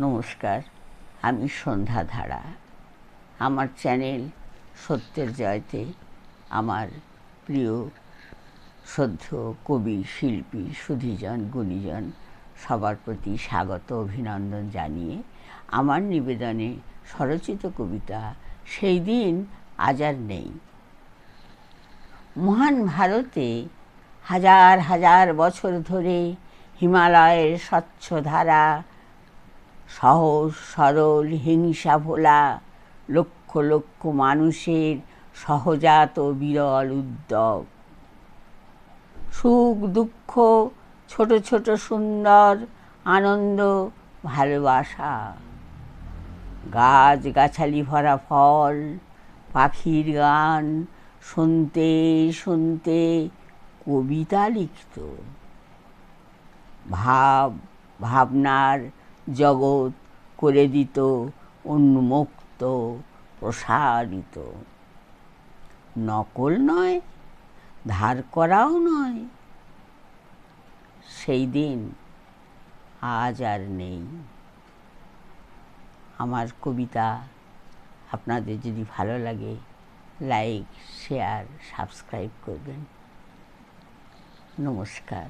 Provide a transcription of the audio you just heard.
নমস্কার, আমি সন্ধ্যা ধারা। আমার চ্যানেল সত্যের জয়তে আমার প্রিয় শ্রদ্ধেয় কবি, শিল্পী, সুধীজন, গুণীজন সবার প্রতি স্বাগত অভিনন্দন জানিয়ে আমার নিবেদনে স্বরচিত কবিতা সেই দিন আজ আর নেই। মহান ভারতে হাজার হাজার বছর ধরে হিমালয়ের স্বচ্ছ ধারা, সহজ সরল হিংসা ভোলা লক্ষ লক্ষ মানুষের সহজাত বিরল উদ্যোগ, সুখ দুঃখ, ছোট ছোট সুন্দর আনন্দ ভালোবাসা, গাছ গাছালি ভরা ফল, পাখির গান শুনতে শুনতে কবিতা লিখত। ভাবনার জগৎ করে দিত উন্মুক্ত প্রসারিত। নকল নয়, ধার করাও নয়, সেই দিন আজ আর নেই। আমার কবিতা আপনাদের যদি ভালো লাগে লাইক, শেয়ার, সাবস্ক্রাইব করবেন। নমস্কার।